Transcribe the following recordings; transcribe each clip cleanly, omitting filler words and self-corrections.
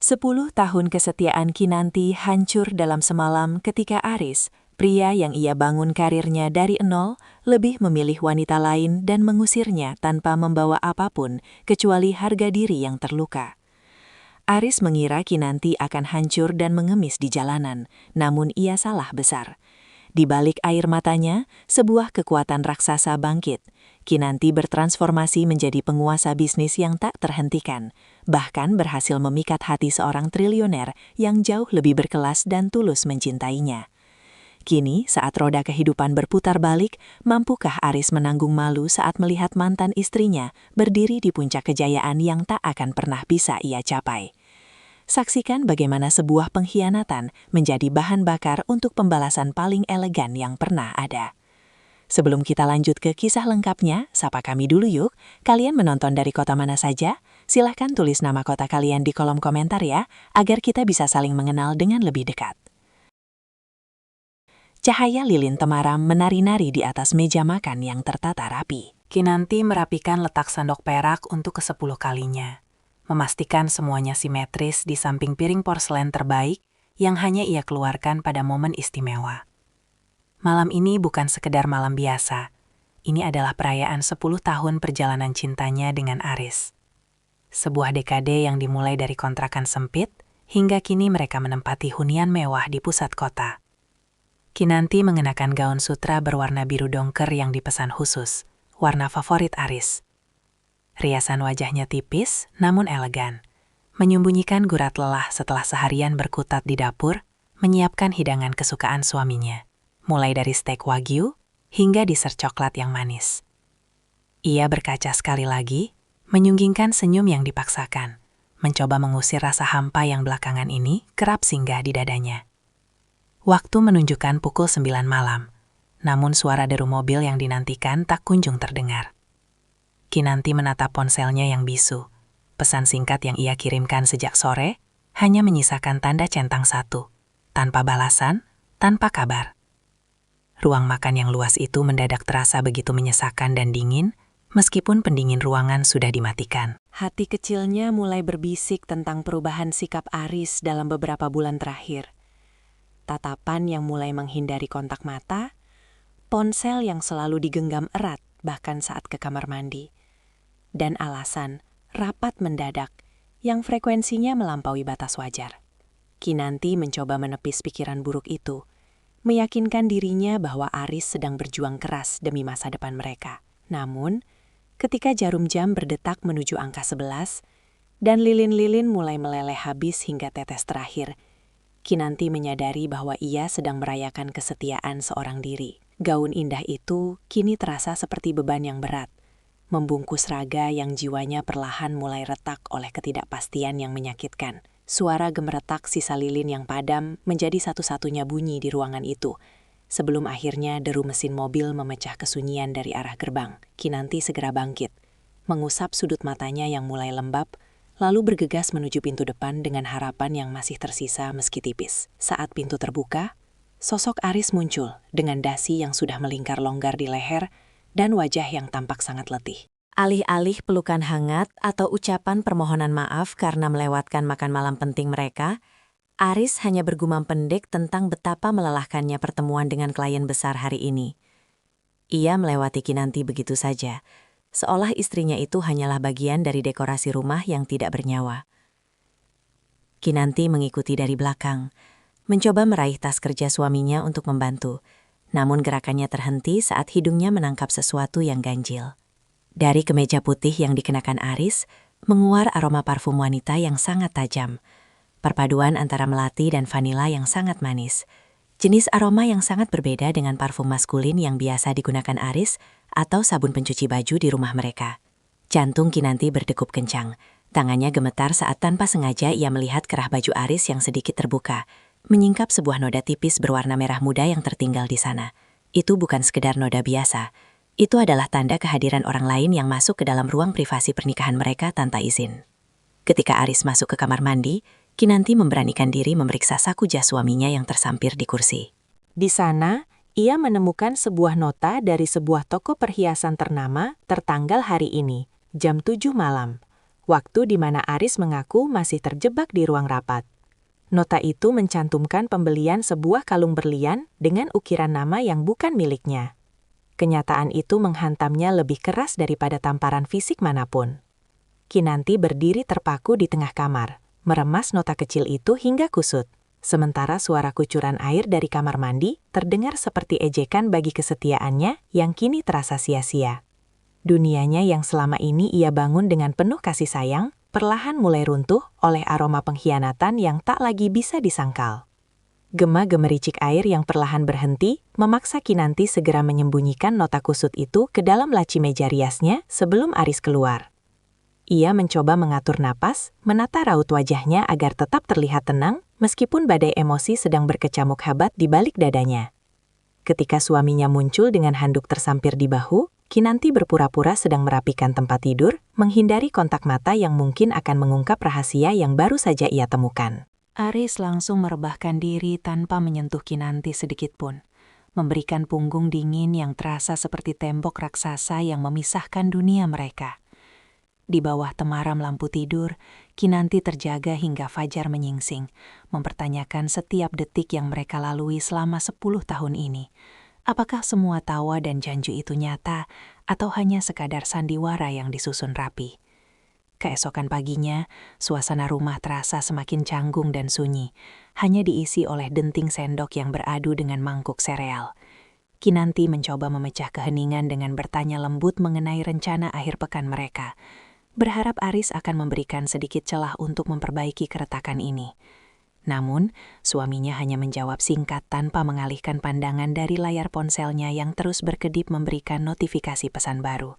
10 tahun kesetiaan Kinanti hancur dalam semalam ketika Aris, pria yang ia bangun karirnya dari nol, lebih memilih wanita lain dan mengusirnya tanpa membawa apapun kecuali harga diri yang terluka. Aris mengira Kinanti akan hancur dan mengemis di jalanan, namun ia salah besar. Di balik air matanya, sebuah kekuatan raksasa bangkit. Kinanti bertransformasi menjadi penguasa bisnis yang tak terhentikan, bahkan berhasil memikat hati seorang triliuner yang jauh lebih berkelas dan tulus mencintainya. Kini, saat roda kehidupan berputar balik, mampukah Aris menanggung malu saat melihat mantan istrinya berdiri di puncak kejayaan yang tak akan pernah bisa ia capai? Saksikan bagaimana sebuah pengkhianatan menjadi bahan bakar untuk pembalasan paling elegan yang pernah ada. Sebelum kita lanjut ke kisah lengkapnya, sapa kami dulu yuk. Kalian menonton dari kota mana saja? Silahkan tulis nama kota kalian di kolom komentar ya, agar kita bisa saling mengenal dengan lebih dekat. Cahaya lilin temaram menari-nari di atas meja makan yang tertata rapi. Kinanti merapikan letak sendok perak untuk ke-10 kalinya. Memastikan semuanya simetris di samping piring porselen terbaik yang hanya ia keluarkan pada momen istimewa. Malam ini bukan sekedar malam biasa. Ini adalah perayaan 10 tahun perjalanan cintanya dengan Aris. Sebuah dekade yang dimulai dari kontrakan sempit, hingga kini mereka menempati hunian mewah di pusat kota. Kinanti mengenakan gaun sutra berwarna biru dongker yang dipesan khusus, warna favorit Aris. Riasan wajahnya tipis, namun elegan, menyembunyikan gurat lelah setelah seharian berkutat di dapur, menyiapkan hidangan kesukaan suaminya, mulai dari steak wagyu hingga dessert coklat yang manis. Ia berkaca sekali lagi, menyunggingkan senyum yang dipaksakan, mencoba mengusir rasa hampa yang belakangan ini kerap singgah di dadanya. Waktu menunjukkan pukul 9 malam, namun suara deru mobil yang dinantikan tak kunjung terdengar. Kinanti menatap ponselnya yang bisu. Pesan singkat yang ia kirimkan sejak sore hanya menyisakan tanda centang satu, tanpa balasan, tanpa kabar. Ruang makan yang luas itu mendadak terasa begitu menyesakan dan dingin, meskipun pendingin ruangan sudah dimatikan. Hati kecilnya mulai berbisik tentang perubahan sikap Aris dalam beberapa bulan terakhir. Tatapan yang mulai menghindari kontak mata, ponsel yang selalu digenggam erat bahkan saat ke kamar mandi, dan alasan rapat mendadak yang frekuensinya melampaui batas wajar. Kinanti mencoba menepis pikiran buruk itu, meyakinkan dirinya bahwa Aris sedang berjuang keras demi masa depan mereka. Namun, ketika jarum jam berdetak menuju angka 11, dan lilin-lilin mulai meleleh habis hingga tetes terakhir, Kinanti menyadari bahwa ia sedang merayakan kesetiaan seorang diri. Gaun indah itu kini terasa seperti beban yang berat, membungkus raga yang jiwanya perlahan mulai retak oleh ketidakpastian yang menyakitkan. Suara gemeretak sisa lilin yang padam menjadi satu-satunya bunyi di ruangan itu. Sebelum akhirnya deru mesin mobil memecah kesunyian dari arah gerbang, Kinanti segera bangkit, mengusap sudut matanya yang mulai lembab, lalu bergegas menuju pintu depan dengan harapan yang masih tersisa meski tipis. Saat pintu terbuka, sosok Aris muncul dengan dasi yang sudah melingkar longgar di leher dan wajah yang tampak sangat letih. Alih-alih pelukan hangat atau ucapan permohonan maaf karena melewatkan makan malam penting mereka, Aris hanya bergumam pendek tentang betapa melelahkannya pertemuan dengan klien besar hari ini. Ia melewati Kinanti begitu saja, seolah istrinya itu hanyalah bagian dari dekorasi rumah yang tidak bernyawa. Kinanti mengikuti dari belakang, mencoba meraih tas kerja suaminya untuk membantu, namun gerakannya terhenti saat hidungnya menangkap sesuatu yang ganjil. Dari kemeja putih yang dikenakan Aris, menguar aroma parfum wanita yang sangat tajam. Perpaduan antara melati dan vanila yang sangat manis. Jenis aroma yang sangat berbeda dengan parfum maskulin yang biasa digunakan Aris atau sabun pencuci baju di rumah mereka. Jantung Kinanti berdegup kencang. Tangannya gemetar saat tanpa sengaja ia melihat kerah baju Aris yang sedikit terbuka, menyingkap sebuah noda tipis berwarna merah muda yang tertinggal di sana. Itu bukan sekedar noda biasa. Itu adalah tanda kehadiran orang lain yang masuk ke dalam ruang privasi pernikahan mereka tanpa izin. Ketika Aris masuk ke kamar mandi, Kinanti memberanikan diri memeriksa saku jas suaminya yang tersampir di kursi. Di sana, ia menemukan sebuah nota dari sebuah toko perhiasan ternama tertanggal hari ini, jam 7 malam. waktu di mana Aris mengaku masih terjebak di ruang rapat. Nota itu mencantumkan pembelian sebuah kalung berlian dengan ukiran nama yang bukan miliknya. Kenyataan itu menghantamnya lebih keras daripada tamparan fisik manapun. Kinanti berdiri terpaku di tengah kamar, meremas nota kecil itu hingga kusut. Sementara suara kucuran air dari kamar mandi terdengar seperti ejekan bagi kesetiaannya yang kini terasa sia-sia. Dunianya yang selama ini ia bangun dengan penuh kasih sayang, perlahan mulai runtuh oleh aroma pengkhianatan yang tak lagi bisa disangkal. Gema gemericik air yang perlahan berhenti memaksa Kinanti segera menyembunyikan nota kusut itu ke dalam laci meja riasnya sebelum Aris keluar. Ia mencoba mengatur napas, menata raut wajahnya agar tetap terlihat tenang, meskipun badai emosi sedang berkecamuk hebat di balik dadanya. Ketika suaminya muncul dengan handuk tersampir di bahu, Kinanti berpura-pura sedang merapikan tempat tidur, menghindari kontak mata yang mungkin akan mengungkap rahasia yang baru saja ia temukan. Aris langsung merebahkan diri tanpa menyentuh Kinanti sedikitpun, memberikan punggung dingin yang terasa seperti tembok raksasa yang memisahkan dunia mereka. Di bawah temaram lampu tidur, Kinanti terjaga hingga fajar menyingsing, mempertanyakan setiap detik yang mereka lalui selama 10 tahun ini. Apakah semua tawa dan janji itu nyata, atau hanya sekadar sandiwara yang disusun rapi? Keesokan paginya, suasana rumah terasa semakin canggung dan sunyi, hanya diisi oleh denting sendok yang beradu dengan mangkuk sereal. Kinanti mencoba memecah keheningan dengan bertanya lembut mengenai rencana akhir pekan mereka, berharap Aris akan memberikan sedikit celah untuk memperbaiki keretakan ini. Namun, suaminya hanya menjawab singkat tanpa mengalihkan pandangan dari layar ponselnya yang terus berkedip memberikan notifikasi pesan baru.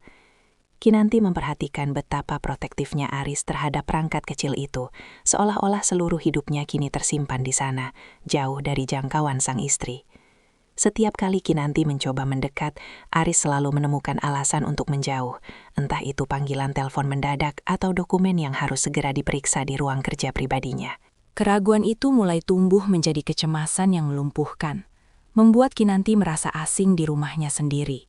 Kinanti memperhatikan betapa protektifnya Aris terhadap perangkat kecil itu, seolah-olah seluruh hidupnya kini tersimpan di sana, jauh dari jangkauan sang istri. Setiap kali Kinanti mencoba mendekat, Aris selalu menemukan alasan untuk menjauh, entah itu panggilan telepon mendadak atau dokumen yang harus segera diperiksa di ruang kerja pribadinya. Keraguan itu mulai tumbuh menjadi kecemasan yang melumpuhkan, membuat Kinanti merasa asing di rumahnya sendiri.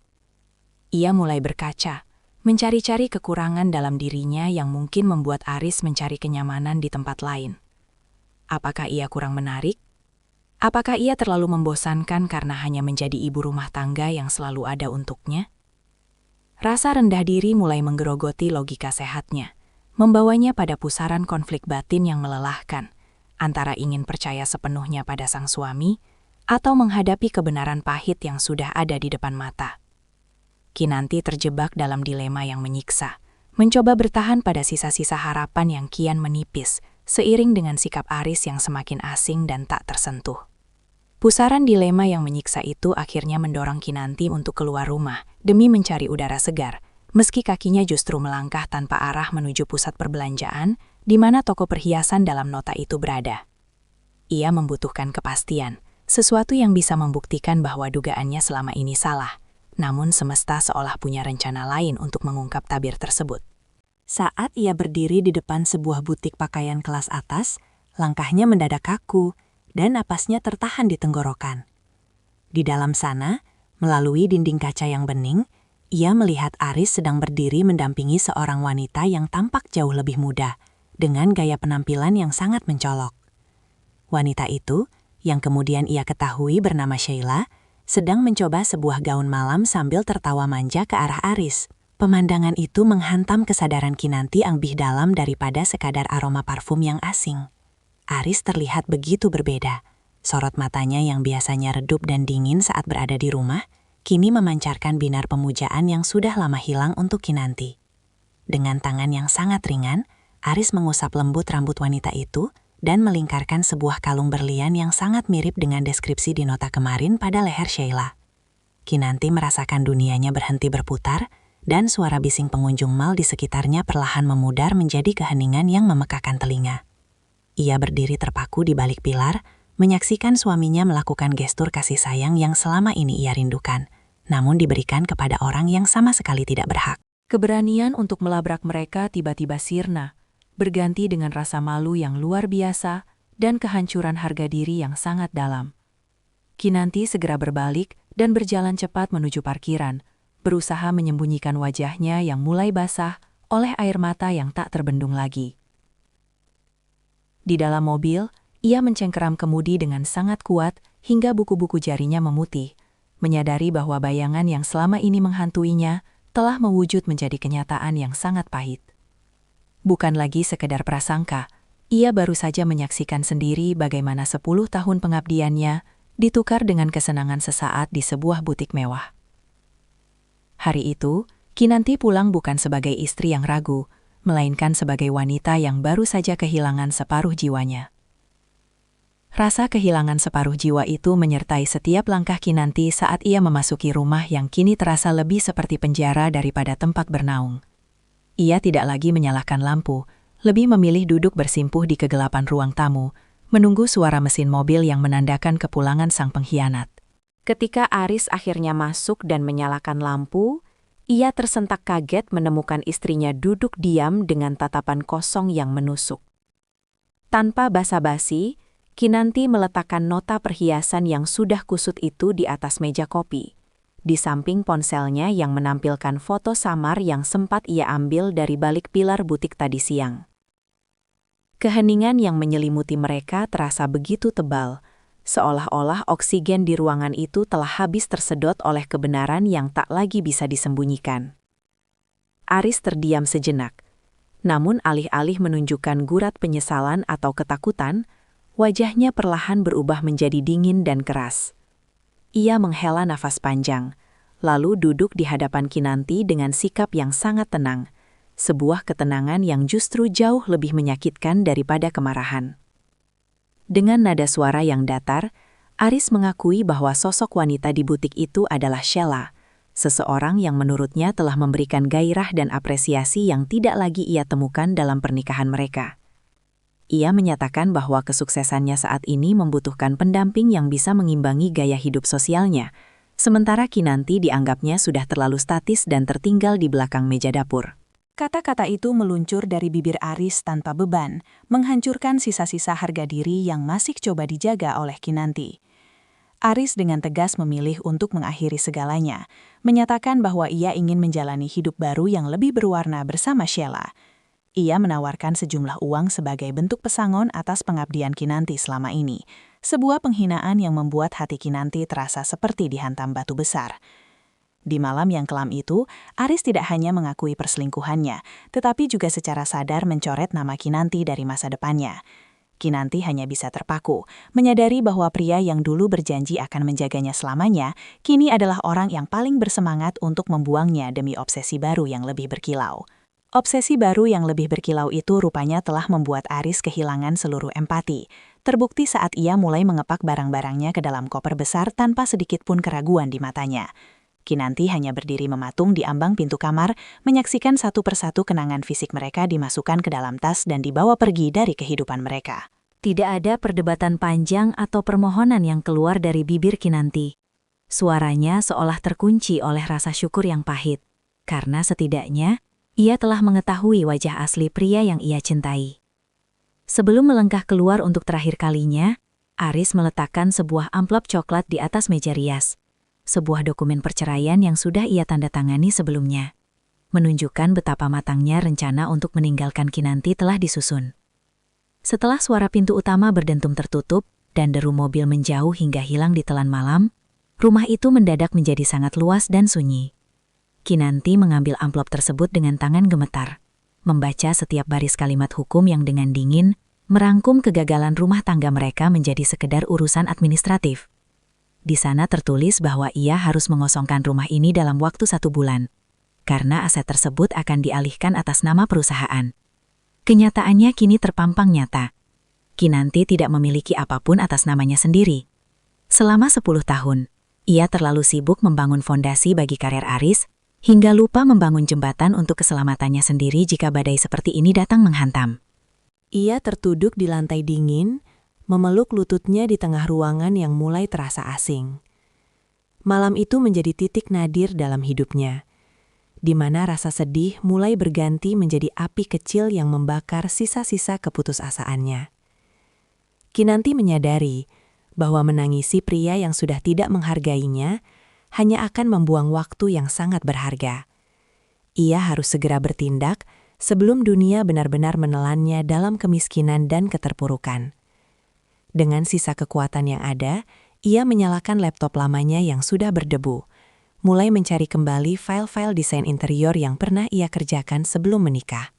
Ia mulai berkaca, mencari-cari kekurangan dalam dirinya yang mungkin membuat Aris mencari kenyamanan di tempat lain. Apakah ia kurang menarik? Apakah ia terlalu membosankan karena hanya menjadi ibu rumah tangga yang selalu ada untuknya? Rasa rendah diri mulai menggerogoti logika sehatnya, membawanya pada pusaran konflik batin yang melelahkan, antara ingin percaya sepenuhnya pada sang suami, atau menghadapi kebenaran pahit yang sudah ada di depan mata. Kinanti terjebak dalam dilema yang menyiksa, mencoba bertahan pada sisa-sisa harapan yang kian menipis, seiring dengan sikap Aris yang semakin asing dan tak tersentuh. Pusaran dilema yang menyiksa itu akhirnya mendorong Kinanti untuk keluar rumah demi mencari udara segar, meski kakinya justru melangkah tanpa arah menuju pusat perbelanjaan, di mana toko perhiasan dalam nota itu berada. Ia membutuhkan kepastian, sesuatu yang bisa membuktikan bahwa dugaannya selama ini salah, namun semesta seolah punya rencana lain untuk mengungkap tabir tersebut. Saat ia berdiri di depan sebuah butik pakaian kelas atas, langkahnya mendadak kaku, dan napasnya tertahan di tenggorokan. Di dalam sana, melalui dinding kaca yang bening, ia melihat Aris sedang berdiri mendampingi seorang wanita yang tampak jauh lebih muda, dengan gaya penampilan yang sangat mencolok. Wanita itu, yang kemudian ia ketahui bernama Sheila, sedang mencoba sebuah gaun malam sambil tertawa manja ke arah Aris. Pemandangan itu menghantam kesadaran Kinanti lebih dalam daripada sekadar aroma parfum yang asing. Aris terlihat begitu berbeda. Sorot matanya yang biasanya redup dan dingin saat berada di rumah, kini memancarkan binar pemujaan yang sudah lama hilang untuk Kinanti. Dengan tangan yang sangat ringan, Aris mengusap lembut rambut wanita itu dan melingkarkan sebuah kalung berlian yang sangat mirip dengan deskripsi di nota kemarin pada leher Sheila. Kinanti merasakan dunianya berhenti berputar dan suara bising pengunjung mal di sekitarnya perlahan memudar menjadi keheningan yang memekakan telinga. Ia berdiri terpaku di balik pilar, menyaksikan suaminya melakukan gestur kasih sayang yang selama ini ia rindukan, namun diberikan kepada orang yang sama sekali tidak berhak. Keberanian untuk melabrak mereka tiba-tiba sirna, berganti dengan rasa malu yang luar biasa dan kehancuran harga diri yang sangat dalam. Kinanti segera berbalik dan berjalan cepat menuju parkiran, berusaha menyembunyikan wajahnya yang mulai basah oleh air mata yang tak terbendung lagi. Di dalam mobil, ia mencengkeram kemudi dengan sangat kuat hingga buku-buku jarinya memutih, menyadari bahwa bayangan yang selama ini menghantuinya telah mewujud menjadi kenyataan yang sangat pahit. Bukan lagi sekedar prasangka, ia baru saja menyaksikan sendiri bagaimana 10 tahun pengabdiannya ditukar dengan kesenangan sesaat di sebuah butik mewah. Hari itu, Kinanti pulang bukan sebagai istri yang ragu, melainkan sebagai wanita yang baru saja kehilangan separuh jiwanya. Rasa kehilangan separuh jiwa itu menyertai setiap langkah Kinanti saat ia memasuki rumah yang kini terasa lebih seperti penjara daripada tempat bernaung. Ia tidak lagi menyalakan lampu, lebih memilih duduk bersimpuh di kegelapan ruang tamu, menunggu suara mesin mobil yang menandakan kepulangan sang pengkhianat. Ketika Aris akhirnya masuk dan menyalakan lampu, ia tersentak kaget menemukan istrinya duduk diam dengan tatapan kosong yang menusuk. Tanpa basa-basi, Kinanti meletakkan nota perhiasan yang sudah kusut itu di atas meja kopi, di samping ponselnya yang menampilkan foto samar yang sempat ia ambil dari balik pilar butik tadi siang. Keheningan yang menyelimuti mereka terasa begitu tebal, seolah-olah oksigen di ruangan itu telah habis tersedot oleh kebenaran yang tak lagi bisa disembunyikan. Aris terdiam sejenak, namun alih-alih menunjukkan gurat penyesalan atau ketakutan, wajahnya perlahan berubah menjadi dingin dan keras. Ia menghela nafas panjang, lalu duduk di hadapan Kinanti dengan sikap yang sangat tenang, sebuah ketenangan yang justru jauh lebih menyakitkan daripada kemarahan. Dengan nada suara yang datar, Aris mengakui bahwa sosok wanita di butik itu adalah Sheila, seseorang yang menurutnya telah memberikan gairah dan apresiasi yang tidak lagi ia temukan dalam pernikahan mereka. Ia menyatakan bahwa kesuksesannya saat ini membutuhkan pendamping yang bisa mengimbangi gaya hidup sosialnya, sementara Kinanti dianggapnya sudah terlalu statis dan tertinggal di belakang meja dapur. Kata-kata itu meluncur dari bibir Aris tanpa beban, menghancurkan sisa-sisa harga diri yang masih coba dijaga oleh Kinanti. Aris dengan tegas memilih untuk mengakhiri segalanya, menyatakan bahwa ia ingin menjalani hidup baru yang lebih berwarna bersama Sheila. Ia menawarkan sejumlah uang sebagai bentuk pesangon atas pengabdian Kinanti selama ini, sebuah penghinaan yang membuat hati Kinanti terasa seperti dihantam batu besar. Di malam yang kelam itu, Aris tidak hanya mengakui perselingkuhannya, tetapi juga secara sadar mencoret nama Kinanti dari masa depannya. Kinanti hanya bisa terpaku, menyadari bahwa pria yang dulu berjanji akan menjaganya selamanya, kini adalah orang yang paling bersemangat untuk membuangnya demi obsesi baru yang lebih berkilau. Obsesi baru yang lebih berkilau itu rupanya telah membuat Aris kehilangan seluruh empati, terbukti saat ia mulai mengepak barang-barangnya ke dalam koper besar tanpa sedikit pun keraguan di matanya. Kinanti hanya berdiri mematung di ambang pintu kamar, menyaksikan satu persatu kenangan fisik mereka dimasukkan ke dalam tas dan dibawa pergi dari kehidupan mereka. Tidak ada perdebatan panjang atau permohonan yang keluar dari bibir Kinanti. Suaranya seolah terkunci oleh rasa syukur yang pahit, karena setidaknya ia telah mengetahui wajah asli pria yang ia cintai. Sebelum melangkah keluar untuk terakhir kalinya, Aris meletakkan sebuah amplop coklat di atas meja rias. Sebuah dokumen perceraian yang sudah ia tanda tangani sebelumnya, menunjukkan betapa matangnya rencana untuk meninggalkan Kinanti telah disusun. Setelah suara pintu utama berdentum tertutup dan deru mobil menjauh hingga hilang di telan malam, rumah itu mendadak menjadi sangat luas dan sunyi. Kinanti mengambil amplop tersebut dengan tangan gemetar, membaca setiap baris kalimat hukum yang dengan dingin merangkum kegagalan rumah tangga mereka menjadi sekedar urusan administratif. Di sana tertulis bahwa ia harus mengosongkan rumah ini dalam waktu 1 bulan, karena aset tersebut akan dialihkan atas nama perusahaan. Kenyataannya kini terpampang nyata. Kinanti tidak memiliki apapun atas namanya sendiri. Selama 10 tahun, ia terlalu sibuk membangun fondasi bagi karir Aris, hingga lupa membangun jembatan untuk keselamatannya sendiri jika badai seperti ini datang menghantam. Ia tertuduk di lantai dingin, memeluk lututnya di tengah ruangan yang mulai terasa asing. Malam itu menjadi titik nadir dalam hidupnya, di mana rasa sedih mulai berganti menjadi api kecil yang membakar sisa-sisa keputusasaannya. Kinanti menyadari bahwa menangisi pria yang sudah tidak menghargainya hanya akan membuang waktu yang sangat berharga. Ia harus segera bertindak sebelum dunia benar-benar menelannya dalam kemiskinan dan keterpurukan. Dengan sisa kekuatan yang ada, ia menyalakan laptop lamanya yang sudah berdebu, mulai mencari kembali file-file desain interior yang pernah ia kerjakan sebelum menikah.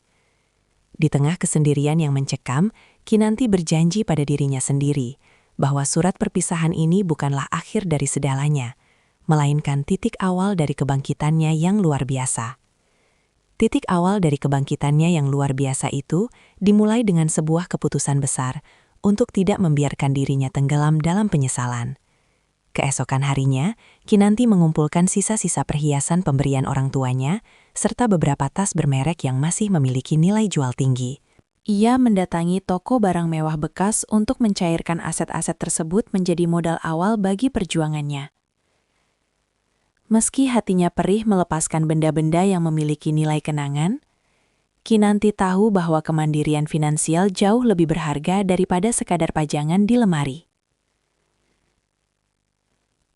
Di tengah kesendirian yang mencekam, Kinanti berjanji pada dirinya sendiri bahwa surat perpisahan ini bukanlah akhir dari segalanya, melainkan titik awal dari kebangkitannya yang luar biasa. Titik awal dari kebangkitannya yang luar biasa itu dimulai dengan sebuah keputusan besar untuk tidak membiarkan dirinya tenggelam dalam penyesalan. Keesokan harinya, Kinanti mengumpulkan sisa-sisa perhiasan pemberian orang tuanya, serta beberapa tas bermerek yang masih memiliki nilai jual tinggi. Ia mendatangi toko barang mewah bekas untuk mencairkan aset-aset tersebut menjadi modal awal bagi perjuangannya. Meski hatinya perih melepaskan benda-benda yang memiliki nilai kenangan, Kinanti tahu bahwa kemandirian finansial jauh lebih berharga daripada sekadar pajangan di lemari.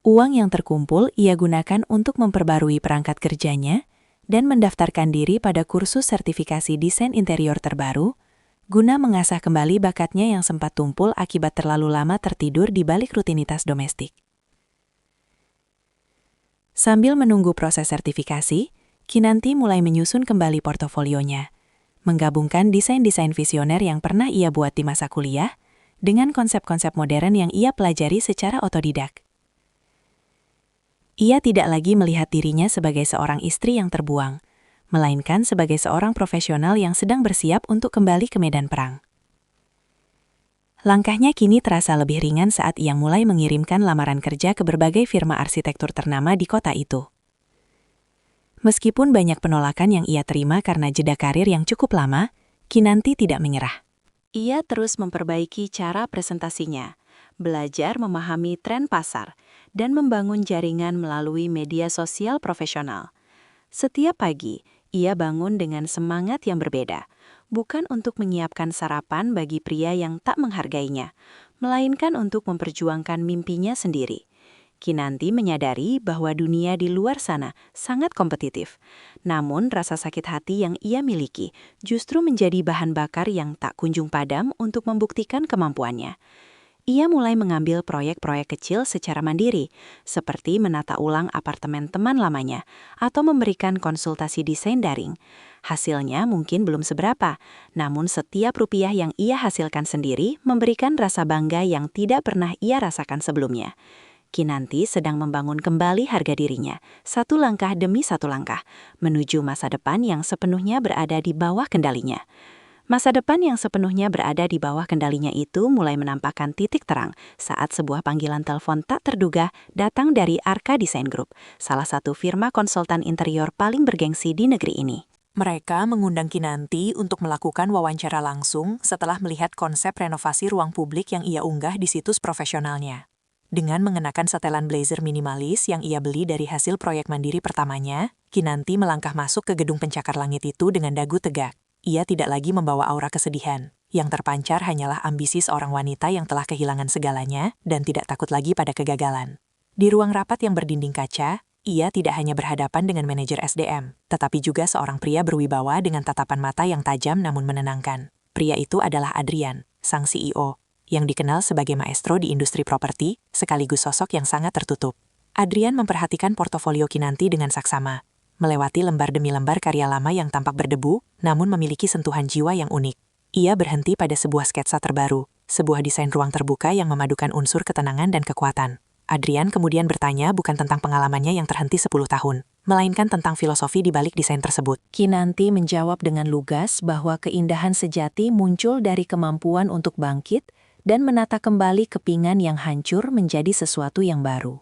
Uang yang terkumpul ia gunakan untuk memperbarui perangkat kerjanya dan mendaftarkan diri pada kursus sertifikasi desain interior terbaru, guna mengasah kembali bakatnya yang sempat tumpul akibat terlalu lama tertidur di balik rutinitas domestik. Sambil menunggu proses sertifikasi, Kinanti mulai menyusun kembali portofolionya, menggabungkan desain-desain visioner yang pernah ia buat di masa kuliah dengan konsep-konsep modern yang ia pelajari secara otodidak. Ia tidak lagi melihat dirinya sebagai seorang istri yang terbuang, melainkan sebagai seorang profesional yang sedang bersiap untuk kembali ke medan perang. Langkahnya kini terasa lebih ringan saat ia mulai mengirimkan lamaran kerja ke berbagai firma arsitektur ternama di kota itu. Meskipun banyak penolakan yang ia terima karena jeda karir yang cukup lama, Kinanti tidak menyerah. Ia terus memperbaiki cara presentasinya, belajar memahami tren pasar, dan membangun jaringan melalui media sosial profesional. Setiap pagi, ia bangun dengan semangat yang berbeda, bukan untuk menyiapkan sarapan bagi pria yang tak menghargainya, melainkan untuk memperjuangkan mimpinya sendiri. Kinanti menyadari bahwa dunia di luar sana sangat kompetitif, namun rasa sakit hati yang ia miliki justru menjadi bahan bakar yang tak kunjung padam untuk membuktikan kemampuannya. Ia mulai mengambil proyek-proyek kecil secara mandiri, seperti menata ulang apartemen teman lamanya atau memberikan konsultasi desain daring. Hasilnya mungkin belum seberapa, namun setiap rupiah yang ia hasilkan sendiri memberikan rasa bangga yang tidak pernah ia rasakan sebelumnya. Kinanti sedang membangun kembali harga dirinya, satu langkah demi satu langkah, menuju masa depan yang sepenuhnya berada di bawah kendalinya. Masa depan yang sepenuhnya berada di bawah kendalinya itu mulai menampakkan titik terang saat sebuah panggilan telepon tak terduga datang dari Arka Design Group, salah satu firma konsultan interior paling bergengsi di negeri ini. Mereka mengundang Kinanti untuk melakukan wawancara langsung setelah melihat konsep renovasi ruang publik yang ia unggah di situs profesionalnya. Dengan mengenakan setelan blazer minimalis yang ia beli dari hasil proyek mandiri pertamanya, Kinanti melangkah masuk ke gedung pencakar langit itu dengan dagu tegak. Ia tidak lagi membawa aura kesedihan. Yang terpancar hanyalah ambisi seorang wanita yang telah kehilangan segalanya dan tidak takut lagi pada kegagalan. Di ruang rapat yang berdinding kaca, ia tidak hanya berhadapan dengan manajer SDM, tetapi juga seorang pria berwibawa dengan tatapan mata yang tajam namun menenangkan. Pria itu adalah Adrian, sang CEO, yang dikenal sebagai maestro di industri properti, sekaligus sosok yang sangat tertutup. Adrian memperhatikan portofolio Kinanti dengan saksama, melewati lembar demi lembar karya lama yang tampak berdebu, namun memiliki sentuhan jiwa yang unik. Ia berhenti pada sebuah sketsa terbaru, sebuah desain ruang terbuka yang memadukan unsur ketenangan dan kekuatan. Adrian kemudian bertanya bukan tentang pengalamannya yang terhenti 10 tahun, melainkan tentang filosofi di balik desain tersebut. Kinanti menjawab dengan lugas bahwa keindahan sejati muncul dari kemampuan untuk bangkit dan menata kembali kepingan yang hancur menjadi sesuatu yang baru.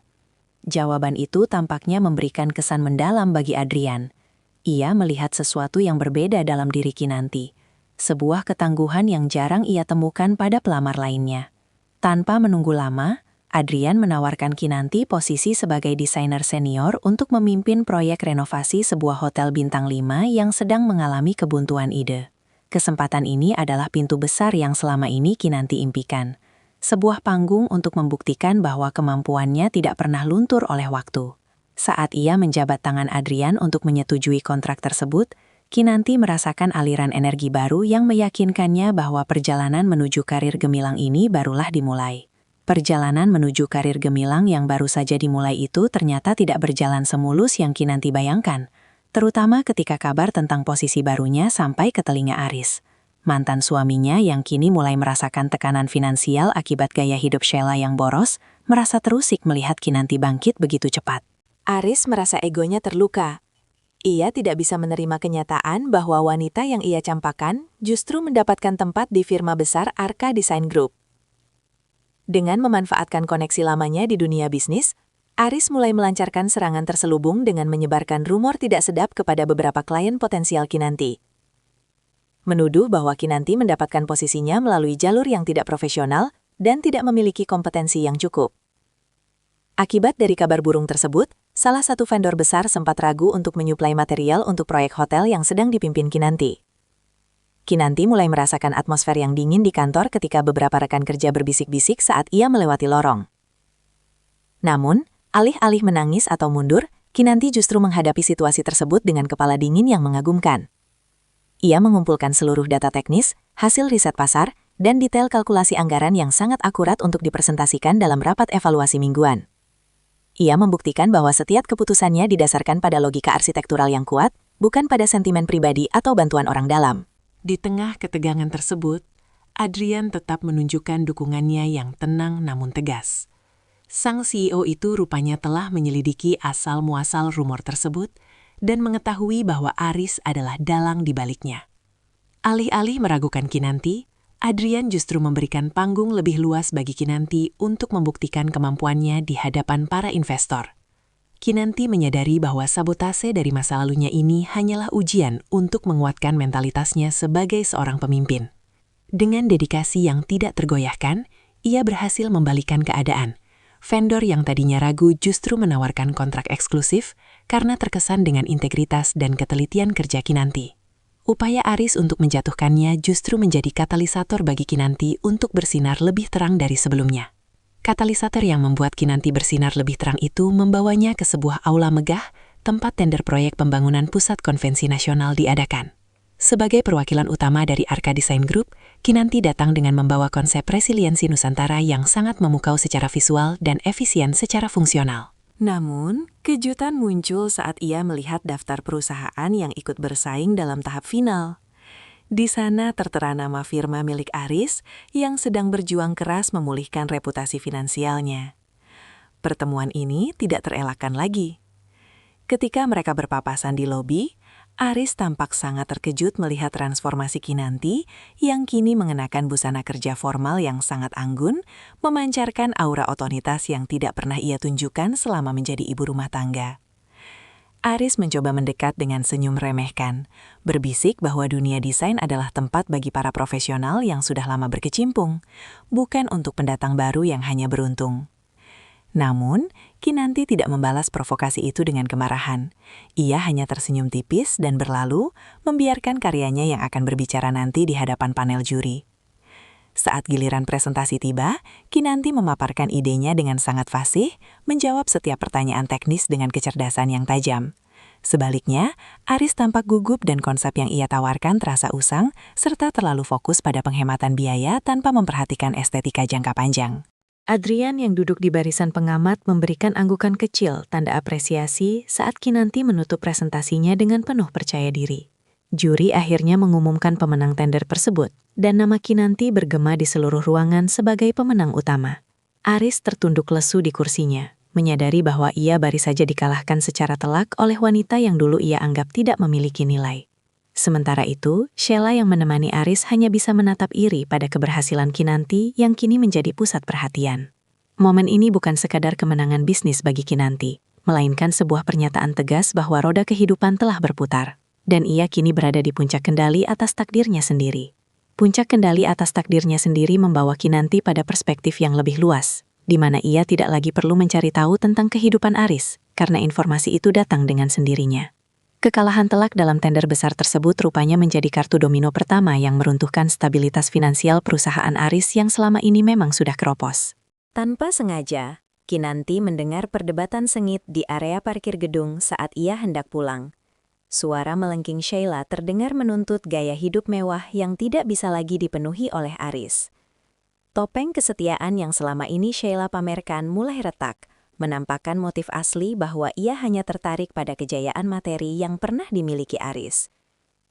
Jawaban itu tampaknya memberikan kesan mendalam bagi Adrian. Ia melihat sesuatu yang berbeda dalam diri Kinanti, sebuah ketangguhan yang jarang ia temukan pada pelamar lainnya. Tanpa menunggu lama, Adrian menawarkan Kinanti posisi sebagai desainer senior untuk memimpin proyek renovasi sebuah hotel bintang 5 yang sedang mengalami kebuntuan ide. Kesempatan ini adalah pintu besar yang selama ini Kinanti impikan. Sebuah panggung untuk membuktikan bahwa kemampuannya tidak pernah luntur oleh waktu. Saat ia menjabat tangan Adrian untuk menyetujui kontrak tersebut, Kinanti merasakan aliran energi baru yang meyakinkannya bahwa perjalanan menuju karir gemilang ini barulah dimulai. Perjalanan menuju karir gemilang yang baru saja dimulai itu ternyata tidak berjalan semulus yang Kinanti bayangkan, terutama ketika kabar tentang posisi barunya sampai ke telinga Aris. Mantan suaminya yang kini mulai merasakan tekanan finansial akibat gaya hidup Sheila yang boros, merasa terusik melihat Kinanti bangkit begitu cepat. Aris merasa egonya terluka. Ia tidak bisa menerima kenyataan bahwa wanita yang ia campakan justru mendapatkan tempat di firma besar Arka Design Group. Dengan memanfaatkan koneksi lamanya di dunia bisnis, Aris mulai melancarkan serangan terselubung dengan menyebarkan rumor tidak sedap kepada beberapa klien potensial Kinanti. Menuduh bahwa Kinanti mendapatkan posisinya melalui jalur yang tidak profesional dan tidak memiliki kompetensi yang cukup. Akibat dari kabar burung tersebut, salah satu vendor besar sempat ragu untuk menyuplai material untuk proyek hotel yang sedang dipimpin Kinanti. Kinanti mulai merasakan atmosfer yang dingin di kantor ketika beberapa rekan kerja berbisik-bisik saat ia melewati lorong. Namun, alih-alih menangis atau mundur, Kinanti justru menghadapi situasi tersebut dengan kepala dingin yang mengagumkan. Ia mengumpulkan seluruh data teknis, hasil riset pasar, dan detail kalkulasi anggaran yang sangat akurat untuk dipresentasikan dalam rapat evaluasi mingguan. Ia membuktikan bahwa setiap keputusannya didasarkan pada logika arsitektural yang kuat, bukan pada sentimen pribadi atau bantuan orang dalam. Di tengah ketegangan tersebut, Adrian tetap menunjukkan dukungannya yang tenang namun tegas. Sang CEO itu rupanya telah menyelidiki asal-muasal rumor tersebut dan mengetahui bahwa Aris adalah dalang di baliknya. Alih-alih meragukan Kinanti, Adrian justru memberikan panggung lebih luas bagi Kinanti untuk membuktikan kemampuannya di hadapan para investor. Kinanti menyadari bahwa sabotase dari masa lalunya ini hanyalah ujian untuk menguatkan mentalitasnya sebagai seorang pemimpin. Dengan dedikasi yang tidak tergoyahkan, ia berhasil membalikan keadaan. Vendor yang tadinya ragu justru menawarkan kontrak eksklusif karena terkesan dengan integritas dan ketelitian kerja Kinanti. Upaya Aris untuk menjatuhkannya justru menjadi katalisator bagi Kinanti untuk bersinar lebih terang dari sebelumnya. Katalisator yang membuat Kinanti bersinar lebih terang itu membawanya ke sebuah aula megah, tempat tender proyek pembangunan pusat konvensi nasional diadakan. Sebagai perwakilan utama dari Arka Design Group, Kinanti datang dengan membawa konsep resiliensi Nusantara yang sangat memukau secara visual dan efisien secara fungsional. Namun, kejutan muncul saat ia melihat daftar perusahaan yang ikut bersaing dalam tahap final. Di sana tertera nama firma milik Aris yang sedang berjuang keras memulihkan reputasi finansialnya. Pertemuan ini tidak terelakkan lagi. Ketika mereka berpapasan di lobi, Aris tampak sangat terkejut melihat transformasi Kinanti yang kini mengenakan busana kerja formal yang sangat anggun, memancarkan aura otoritas yang tidak pernah ia tunjukkan selama menjadi ibu rumah tangga. Aris mencoba mendekat dengan senyum remehkan, berbisik bahwa dunia desain adalah tempat bagi para profesional yang sudah lama berkecimpung, bukan untuk pendatang baru yang hanya beruntung. Namun, Kinanti tidak membalas provokasi itu dengan kemarahan. Ia hanya tersenyum tipis dan berlalu, membiarkan karyanya yang akan berbicara nanti di hadapan panel juri. Saat giliran presentasi tiba, Kinanti memaparkan idenya dengan sangat fasih, menjawab setiap pertanyaan teknis dengan kecerdasan yang tajam. Sebaliknya, Aris tampak gugup dan konsep yang ia tawarkan terasa usang, serta terlalu fokus pada penghematan biaya tanpa memperhatikan estetika jangka panjang. Adrian yang duduk di barisan pengamat memberikan anggukan kecil tanda apresiasi saat Kinanti menutup presentasinya dengan penuh percaya diri. Juri akhirnya mengumumkan pemenang tender tersebut, dan nama Kinanti bergema di seluruh ruangan sebagai pemenang utama. Aris tertunduk lesu di kursinya, menyadari bahwa ia baru saja dikalahkan secara telak oleh wanita yang dulu ia anggap tidak memiliki nilai. Sementara itu, Sheila yang menemani Aris hanya bisa menatap iri pada keberhasilan Kinanti yang kini menjadi pusat perhatian. Momen ini bukan sekadar kemenangan bisnis bagi Kinanti, melainkan sebuah pernyataan tegas bahwa roda kehidupan telah berputar, dan ia kini berada di puncak kendali atas takdirnya sendiri. Puncak kendali atas takdirnya sendiri membawa Kinanti pada perspektif yang lebih luas, di mana ia tidak lagi perlu mencari tahu tentang kehidupan Aris, karena informasi itu datang dengan sendirinya. Kekalahan telak dalam tender besar tersebut rupanya menjadi kartu domino pertama yang meruntuhkan stabilitas finansial perusahaan Aris yang selama ini memang sudah keropos. Tanpa sengaja, Kinanti mendengar perdebatan sengit di area parkir gedung saat ia hendak pulang. Suara melengking Sheila terdengar menuntut gaya hidup mewah yang tidak bisa lagi dipenuhi oleh Aris. Topeng kesetiaan yang selama ini Sheila pamerkan mulai retak, menampakkan motif asli bahwa ia hanya tertarik pada kejayaan materi yang pernah dimiliki Aris.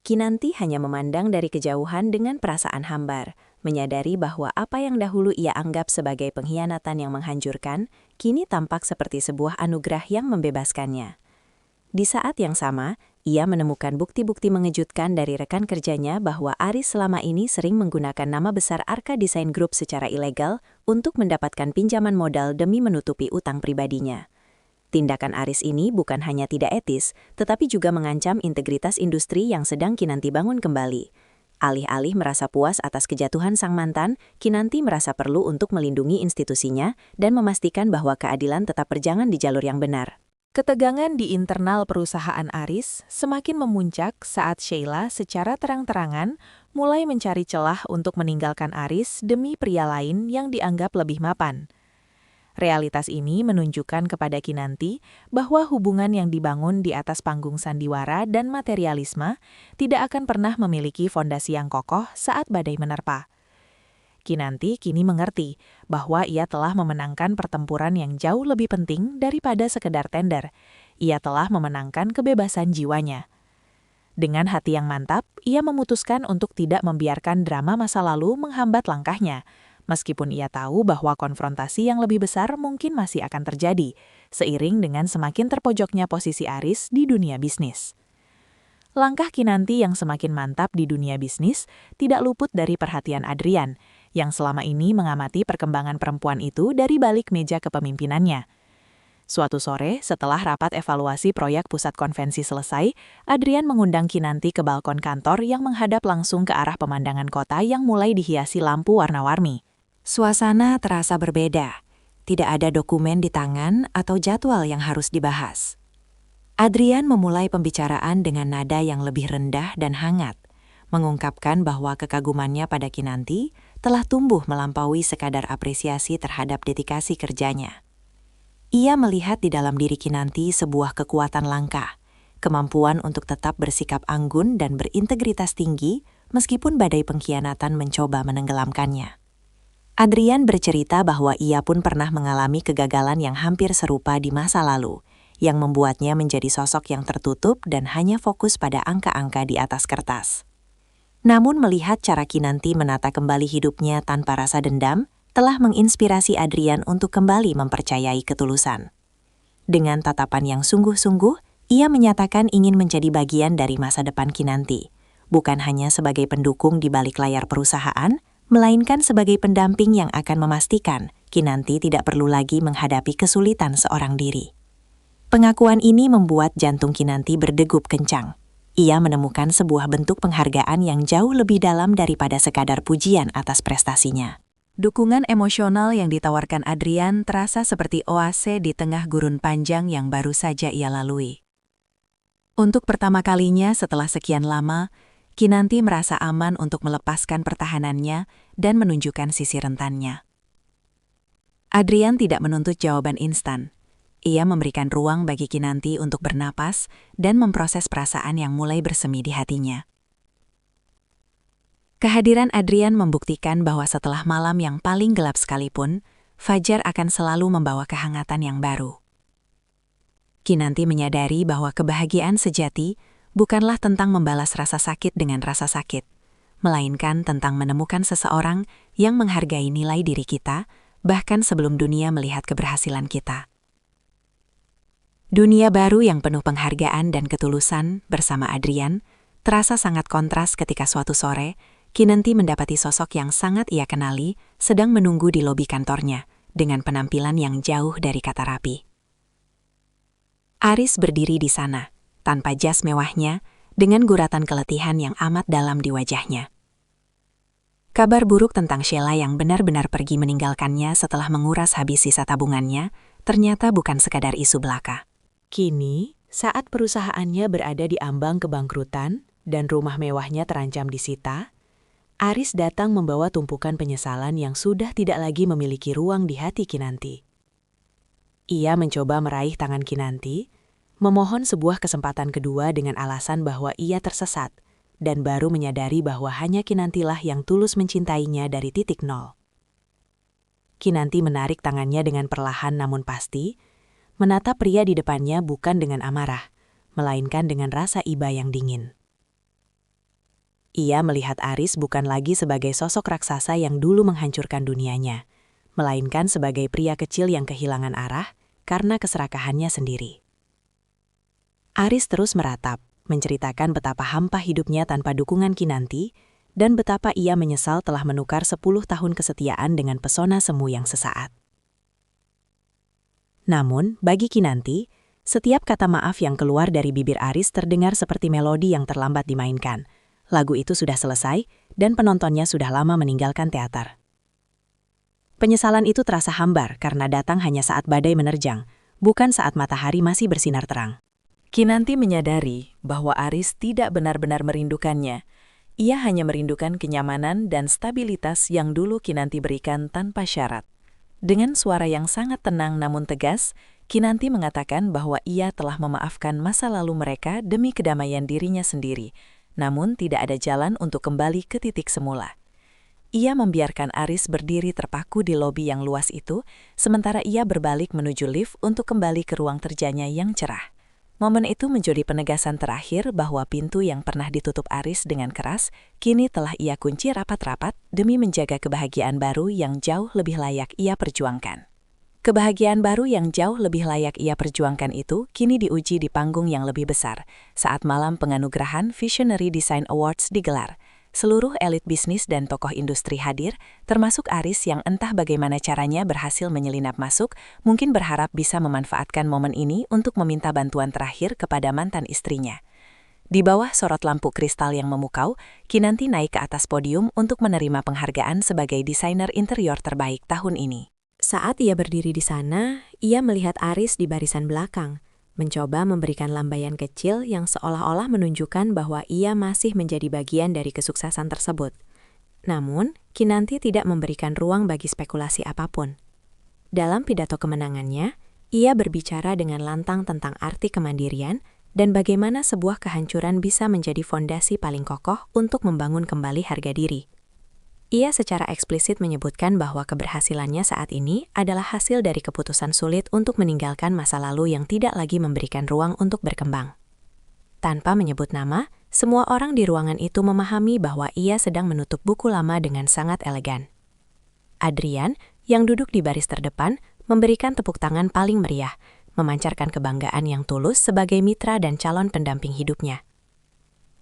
Kinanti hanya memandang dari kejauhan dengan perasaan hambar, menyadari bahwa apa yang dahulu ia anggap sebagai pengkhianatan yang menghancurkan, kini tampak seperti sebuah anugerah yang membebaskannya. Di saat yang sama, ia menemukan bukti-bukti mengejutkan dari rekan kerjanya bahwa Aris selama ini sering menggunakan nama besar Arka Design Group secara ilegal untuk mendapatkan pinjaman modal demi menutupi utang pribadinya. Tindakan Aris ini bukan hanya tidak etis, tetapi juga mengancam integritas industri yang sedang Kinanti bangun kembali. Alih-alih merasa puas atas kejatuhan sang mantan, Kinanti merasa perlu untuk melindungi institusinya dan memastikan bahwa keadilan tetap berjalan di jalur yang benar. Ketegangan di internal perusahaan Aris semakin memuncak saat Sheila secara terang-terangan mulai mencari celah untuk meninggalkan Aris demi pria lain yang dianggap lebih mapan. Realitas ini menunjukkan kepada Kinanti bahwa hubungan yang dibangun di atas panggung sandiwara dan materialisme tidak akan pernah memiliki fondasi yang kokoh saat badai menerpa. Kinanti kini mengerti bahwa ia telah memenangkan pertempuran yang jauh lebih penting daripada sekedar tender. Ia telah memenangkan kebebasan jiwanya. Dengan hati yang mantap, ia memutuskan untuk tidak membiarkan drama masa lalu menghambat langkahnya, meskipun ia tahu bahwa konfrontasi yang lebih besar mungkin masih akan terjadi, seiring dengan semakin terpojoknya posisi Aris di dunia bisnis. Langkah Kinanti yang semakin mantap di dunia bisnis tidak luput dari perhatian Adrian, yang selama ini mengamati perkembangan perempuan itu dari balik meja kepemimpinannya. Suatu sore, setelah rapat evaluasi proyek pusat konvensi selesai, Adrian mengundang Kinanti ke balkon kantor yang menghadap langsung ke arah pemandangan kota yang mulai dihiasi lampu warna-warni. Suasana terasa berbeda. Tidak ada dokumen di tangan atau jadwal yang harus dibahas. Adrian memulai pembicaraan dengan nada yang lebih rendah dan hangat, mengungkapkan bahwa kekagumannya pada Kinanti telah tumbuh melampaui sekadar apresiasi terhadap dedikasi kerjanya. Ia melihat di dalam diri Kinanti sebuah kekuatan langka, kemampuan untuk tetap bersikap anggun dan berintegritas tinggi meskipun badai pengkhianatan mencoba menenggelamkannya. Adrian bercerita bahwa ia pun pernah mengalami kegagalan yang hampir serupa di masa lalu, yang membuatnya menjadi sosok yang tertutup dan hanya fokus pada angka-angka di atas kertas. Namun melihat cara Kinanti menata kembali hidupnya tanpa rasa dendam, telah menginspirasi Adrian untuk kembali mempercayai ketulusan. Dengan tatapan yang sungguh-sungguh, ia menyatakan ingin menjadi bagian dari masa depan Kinanti, bukan hanya sebagai pendukung di balik layar perusahaan, melainkan sebagai pendamping yang akan memastikan Kinanti tidak perlu lagi menghadapi kesulitan seorang diri. Pengakuan ini membuat jantung Kinanti berdegup kencang. Ia menemukan sebuah bentuk penghargaan yang jauh lebih dalam daripada sekadar pujian atas prestasinya. Dukungan emosional yang ditawarkan Adrian terasa seperti oase di tengah gurun panjang yang baru saja ia lalui. Untuk pertama kalinya setelah sekian lama, Kinanti merasa aman untuk melepaskan pertahanannya dan menunjukkan sisi rentannya. Adrian tidak menuntut jawaban instan. Ia memberikan ruang bagi Kinanti untuk bernapas dan memproses perasaan yang mulai bersemi di hatinya. Kehadiran Adrian membuktikan bahwa setelah malam yang paling gelap sekalipun, fajar akan selalu membawa kehangatan yang baru. Kinanti menyadari bahwa kebahagiaan sejati bukanlah tentang membalas rasa sakit dengan rasa sakit, melainkan tentang menemukan seseorang yang menghargai nilai diri kita, bahkan sebelum dunia melihat keberhasilan kita. Dunia baru yang penuh penghargaan dan ketulusan bersama Adrian terasa sangat kontras ketika suatu sore, Kinanti mendapati sosok yang sangat ia kenali sedang menunggu di lobi kantornya dengan penampilan yang jauh dari kata rapi. Aris berdiri di sana, tanpa jas mewahnya, dengan guratan keletihan yang amat dalam di wajahnya. Kabar buruk tentang Sheila yang benar-benar pergi meninggalkannya setelah menguras habis sisa tabungannya, ternyata bukan sekadar isu belaka. Kini, saat perusahaannya berada di ambang kebangkrutan dan rumah mewahnya terancam disita, Aris datang membawa tumpukan penyesalan yang sudah tidak lagi memiliki ruang di hati Kinanti. Ia mencoba meraih tangan Kinanti, memohon sebuah kesempatan kedua dengan alasan bahwa ia tersesat, dan baru menyadari bahwa hanya Kinantilah yang tulus mencintainya dari titik nol. Kinanti menarik tangannya dengan perlahan namun pasti, menatap pria di depannya bukan dengan amarah, melainkan dengan rasa iba yang dingin. Ia melihat Aris bukan lagi sebagai sosok raksasa yang dulu menghancurkan dunianya, melainkan sebagai pria kecil yang kehilangan arah karena keserakahannya sendiri. Aris terus meratap, menceritakan betapa hampa hidupnya tanpa dukungan Kinanti, dan betapa ia menyesal telah menukar 10 tahun kesetiaan dengan pesona semu yang sesaat. Namun, bagi Kinanti, setiap kata maaf yang keluar dari bibir Aris terdengar seperti melodi yang terlambat dimainkan. Lagu itu sudah selesai, dan penontonnya sudah lama meninggalkan teater. Penyesalan itu terasa hambar karena datang hanya saat badai menerjang, bukan saat matahari masih bersinar terang. Kinanti menyadari bahwa Aris tidak benar-benar merindukannya. Ia hanya merindukan kenyamanan dan stabilitas yang dulu Kinanti berikan tanpa syarat. Dengan suara yang sangat tenang namun tegas, Kinanti mengatakan bahwa ia telah memaafkan masa lalu mereka demi kedamaian dirinya sendiri, namun tidak ada jalan untuk kembali ke titik semula. Ia membiarkan Aris berdiri terpaku di lobi yang luas itu, sementara ia berbalik menuju lift untuk kembali ke ruang kerjanya yang cerah. Momen itu menjadi penegasan terakhir bahwa pintu yang pernah ditutup Aris dengan keras, kini telah ia kunci rapat-rapat demi menjaga kebahagiaan baru yang jauh lebih layak ia perjuangkan. Kebahagiaan baru yang jauh lebih layak ia perjuangkan itu kini diuji di panggung yang lebih besar, saat malam penganugerahan Visionary Design Awards digelar. Seluruh elit bisnis dan tokoh industri hadir, termasuk Aris yang entah bagaimana caranya berhasil menyelinap masuk, mungkin berharap bisa memanfaatkan momen ini untuk meminta bantuan terakhir kepada mantan istrinya. Di bawah sorot lampu kristal yang memukau, Kinanti naik ke atas podium untuk menerima penghargaan sebagai desainer interior terbaik tahun ini. Saat ia berdiri di sana, ia melihat Aris di barisan belakang, mencoba memberikan lambaian kecil yang seolah-olah menunjukkan bahwa ia masih menjadi bagian dari kesuksesan tersebut. Namun, Kinanti tidak memberikan ruang bagi spekulasi apapun. Dalam pidato kemenangannya, ia berbicara dengan lantang tentang arti kemandirian dan bagaimana sebuah kehancuran bisa menjadi fondasi paling kokoh untuk membangun kembali harga diri. Ia secara eksplisit menyebutkan bahwa keberhasilannya saat ini adalah hasil dari keputusan sulit untuk meninggalkan masa lalu yang tidak lagi memberikan ruang untuk berkembang. Tanpa menyebut nama, semua orang di ruangan itu memahami bahwa ia sedang menutup buku lama dengan sangat elegan. Adrian, yang duduk di baris terdepan, memberikan tepuk tangan paling meriah, memancarkan kebanggaan yang tulus sebagai mitra dan calon pendamping hidupnya.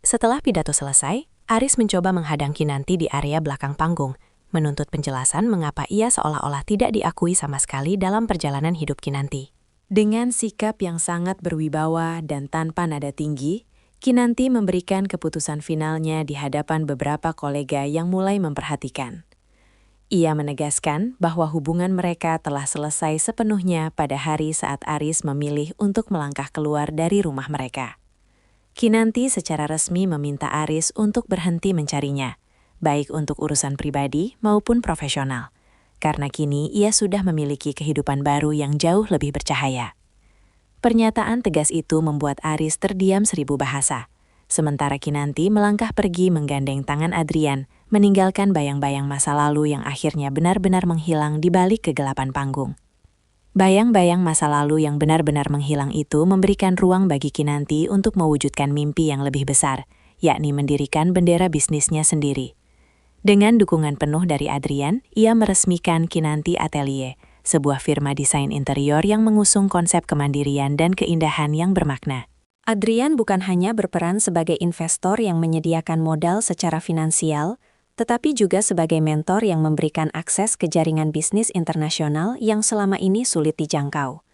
Setelah pidato selesai, Aris mencoba menghadang Kinanti di area belakang panggung, menuntut penjelasan mengapa ia seolah-olah tidak diakui sama sekali dalam perjalanan hidup Kinanti. Dengan sikap yang sangat berwibawa dan tanpa nada tinggi, Kinanti memberikan keputusan finalnya di hadapan beberapa kolega yang mulai memperhatikan. Ia menegaskan bahwa hubungan mereka telah selesai sepenuhnya pada hari saat Aris memilih untuk melangkah keluar dari rumah mereka. Kinanti secara resmi meminta Aris untuk berhenti mencarinya, baik untuk urusan pribadi maupun profesional, karena kini ia sudah memiliki kehidupan baru yang jauh lebih bercahaya. Pernyataan tegas itu membuat Aris terdiam 1000 bahasa, sementara Kinanti melangkah pergi menggandeng tangan Adrian, meninggalkan bayang-bayang masa lalu yang akhirnya benar-benar menghilang di balik kegelapan panggung. Bayang-bayang masa lalu yang benar-benar menghilang itu memberikan ruang bagi Kinanti untuk mewujudkan mimpi yang lebih besar, yakni mendirikan bendera bisnisnya sendiri. Dengan dukungan penuh dari Adrian, ia meresmikan Kinanti Atelier, sebuah firma desain interior yang mengusung konsep kemandirian dan keindahan yang bermakna. Adrian bukan hanya berperan sebagai investor yang menyediakan modal secara finansial, tetapi juga sebagai mentor yang memberikan akses ke jaringan bisnis internasional yang selama ini sulit dijangkau.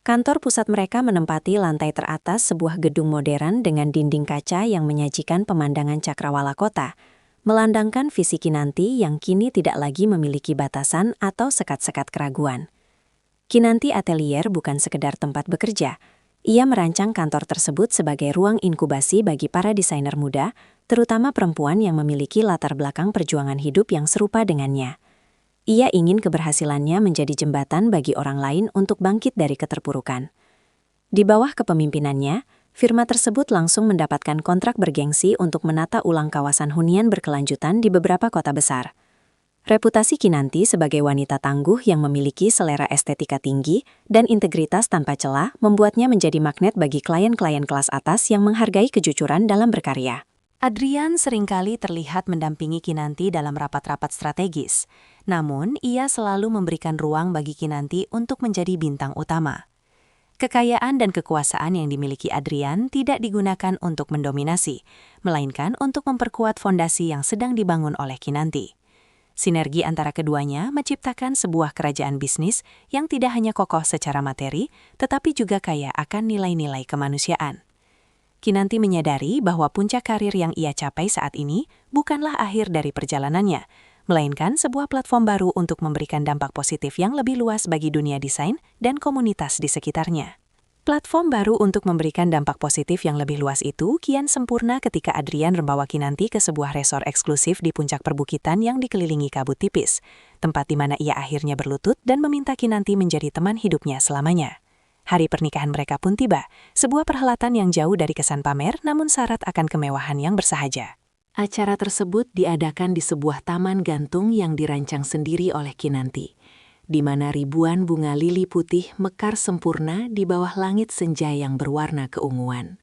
Kantor pusat mereka menempati lantai teratas sebuah gedung modern dengan dinding kaca yang menyajikan pemandangan cakrawala kota, melandangkan visi Kinanti yang kini tidak lagi memiliki batasan atau sekat-sekat keraguan. Kinanti Atelier bukan sekedar tempat bekerja. Ia merancang kantor tersebut sebagai ruang inkubasi bagi para desainer muda, terutama perempuan yang memiliki latar belakang perjuangan hidup yang serupa dengannya. Ia ingin keberhasilannya menjadi jembatan bagi orang lain untuk bangkit dari keterpurukan. Di bawah kepemimpinannya, firma tersebut langsung mendapatkan kontrak bergengsi untuk menata ulang kawasan hunian berkelanjutan di beberapa kota besar. Reputasi Kinanti sebagai wanita tangguh yang memiliki selera estetika tinggi dan integritas tanpa celah membuatnya menjadi magnet bagi klien-klien kelas atas yang menghargai kejujuran dalam berkarya. Adrian seringkali terlihat mendampingi Kinanti dalam rapat-rapat strategis, namun ia selalu memberikan ruang bagi Kinanti untuk menjadi bintang utama. Kekayaan dan kekuasaan yang dimiliki Adrian tidak digunakan untuk mendominasi, melainkan untuk memperkuat fondasi yang sedang dibangun oleh Kinanti. Sinergi antara keduanya menciptakan sebuah kerajaan bisnis yang tidak hanya kokoh secara materi, tetapi juga kaya akan nilai-nilai kemanusiaan. Kinanti menyadari bahwa puncak karir yang ia capai saat ini bukanlah akhir dari perjalanannya, melainkan sebuah platform baru untuk memberikan dampak positif yang lebih luas bagi dunia desain dan komunitas di sekitarnya. Platform baru untuk memberikan dampak positif yang lebih luas itu kian sempurna ketika Adrian membawa Kinanti ke sebuah resor eksklusif di puncak perbukitan yang dikelilingi kabut tipis, tempat di mana ia akhirnya berlutut dan meminta Kinanti menjadi teman hidupnya selamanya. Hari pernikahan mereka pun tiba, sebuah perhelatan yang jauh dari kesan pamer namun syarat akan kemewahan yang bersahaja. Acara tersebut diadakan di sebuah taman gantung yang dirancang sendiri oleh Kinanti, di mana ribuan bunga lili putih mekar sempurna di bawah langit senja yang berwarna keunguan.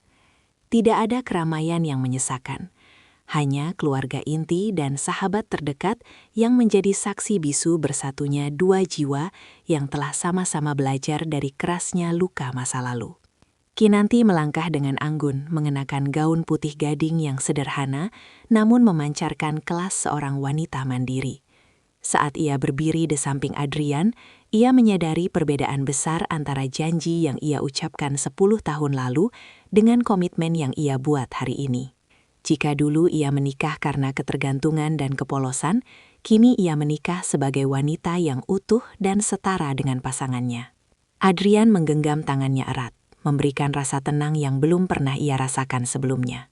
Tidak ada keramaian yang menyesakan, hanya keluarga inti dan sahabat terdekat yang menjadi saksi bisu bersatunya dua jiwa yang telah sama-sama belajar dari kerasnya luka masa lalu. Kinanti melangkah dengan anggun mengenakan gaun putih gading yang sederhana namun memancarkan kelas seorang wanita mandiri. Saat ia berdiri di samping Adrian, ia menyadari perbedaan besar antara janji yang ia ucapkan 10 tahun lalu dengan komitmen yang ia buat hari ini. Jika dulu ia menikah karena ketergantungan dan kepolosan, kini ia menikah sebagai wanita yang utuh dan setara dengan pasangannya. Adrian menggenggam tangannya erat, memberikan rasa tenang yang belum pernah ia rasakan sebelumnya.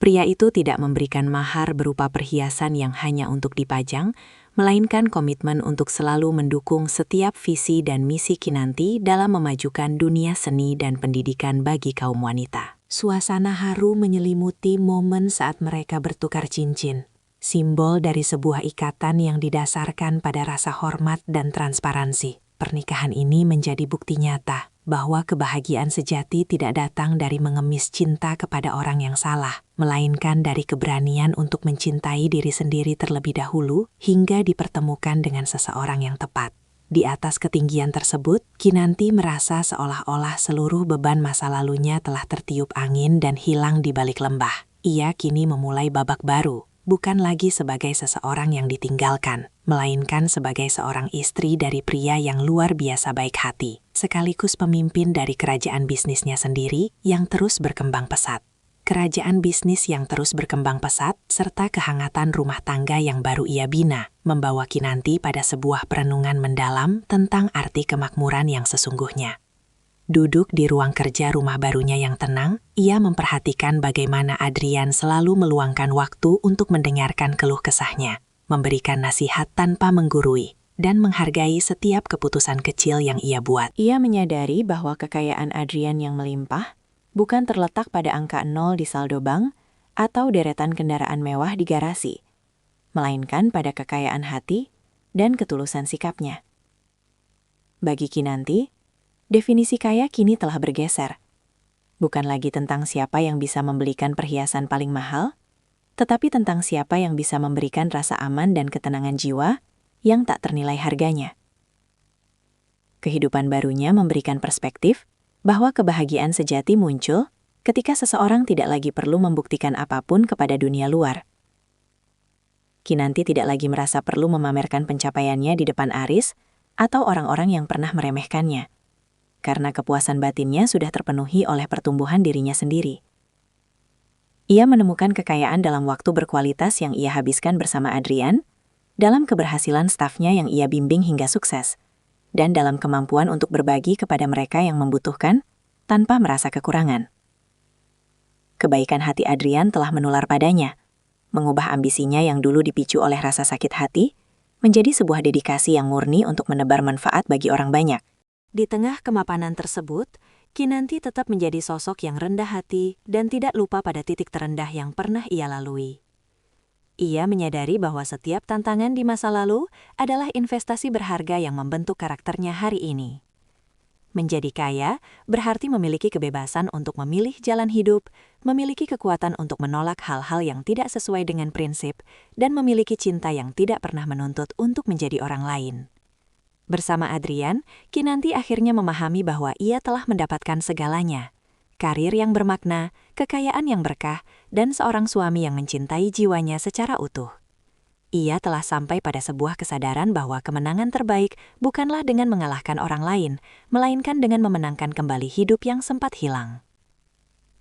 Pria itu tidak memberikan mahar berupa perhiasan yang hanya untuk dipajang, melainkan komitmen untuk selalu mendukung setiap visi dan misi Kinanti dalam memajukan dunia seni dan pendidikan bagi kaum wanita. Suasana haru menyelimuti momen saat mereka bertukar cincin, simbol dari sebuah ikatan yang didasarkan pada rasa hormat dan transparansi. Pernikahan ini menjadi bukti nyata bahwa kebahagiaan sejati tidak datang dari mengemis cinta kepada orang yang salah, melainkan dari keberanian untuk mencintai diri sendiri terlebih dahulu hingga dipertemukan dengan seseorang yang tepat. Di atas ketinggian tersebut, Kinanti merasa seolah-olah seluruh beban masa lalunya telah tertiup angin dan hilang di balik lembah. Ia kini memulai babak baru, bukan lagi sebagai seseorang yang ditinggalkan, melainkan sebagai seorang istri dari pria yang luar biasa baik hati, sekaligus pemimpin dari kerajaan bisnisnya sendiri yang terus berkembang pesat. Kerajaan bisnis yang terus berkembang pesat, serta kehangatan rumah tangga yang baru ia bina, membawa Kinanti pada sebuah perenungan mendalam tentang arti kemakmuran yang sesungguhnya. Duduk di ruang kerja rumah barunya yang tenang, ia memperhatikan bagaimana Adrian selalu meluangkan waktu untuk mendengarkan keluh kesahnya, memberikan nasihat tanpa menggurui, dan menghargai setiap keputusan kecil yang ia buat. Ia menyadari bahwa kekayaan Adrian yang melimpah bukan terletak pada angka 0 di saldo bank atau deretan kendaraan mewah di garasi, melainkan pada kekayaan hati dan ketulusan sikapnya. Bagi Kinanti, definisi kaya kini telah bergeser. Bukan lagi tentang siapa yang bisa membelikan perhiasan paling mahal, tetapi tentang siapa yang bisa memberikan rasa aman dan ketenangan jiwa yang tak ternilai harganya. Kehidupan barunya memberikan perspektif bahwa kebahagiaan sejati muncul ketika seseorang tidak lagi perlu membuktikan apapun kepada dunia luar. Kinanti tidak lagi merasa perlu memamerkan pencapaiannya di depan Aris atau orang-orang yang pernah meremehkannya, karena kepuasan batinnya sudah terpenuhi oleh pertumbuhan dirinya sendiri. Ia menemukan kekayaan dalam waktu berkualitas yang ia habiskan bersama Adrian, dalam keberhasilan stafnya yang ia bimbing hingga sukses, dan dalam kemampuan untuk berbagi kepada mereka yang membutuhkan tanpa merasa kekurangan. Kebaikan hati Adrian telah menular padanya, mengubah ambisinya yang dulu dipicu oleh rasa sakit hati menjadi sebuah dedikasi yang murni untuk menebar manfaat bagi orang banyak. Di tengah kemapanan tersebut, Kinanti tetap menjadi sosok yang rendah hati dan tidak lupa pada titik terendah yang pernah ia lalui. Ia menyadari bahwa setiap tantangan di masa lalu adalah investasi berharga yang membentuk karakternya hari ini. Menjadi kaya berarti memiliki kebebasan untuk memilih jalan hidup, memiliki kekuatan untuk menolak hal-hal yang tidak sesuai dengan prinsip, dan memiliki cinta yang tidak pernah menuntut untuk menjadi orang lain. Bersama Adrian, Kinanti akhirnya memahami bahwa ia telah mendapatkan segalanya. Karir yang bermakna, kekayaan yang berkah, dan seorang suami yang mencintai jiwanya secara utuh. Ia telah sampai pada sebuah kesadaran bahwa kemenangan terbaik bukanlah dengan mengalahkan orang lain, melainkan dengan memenangkan kembali hidup yang sempat hilang.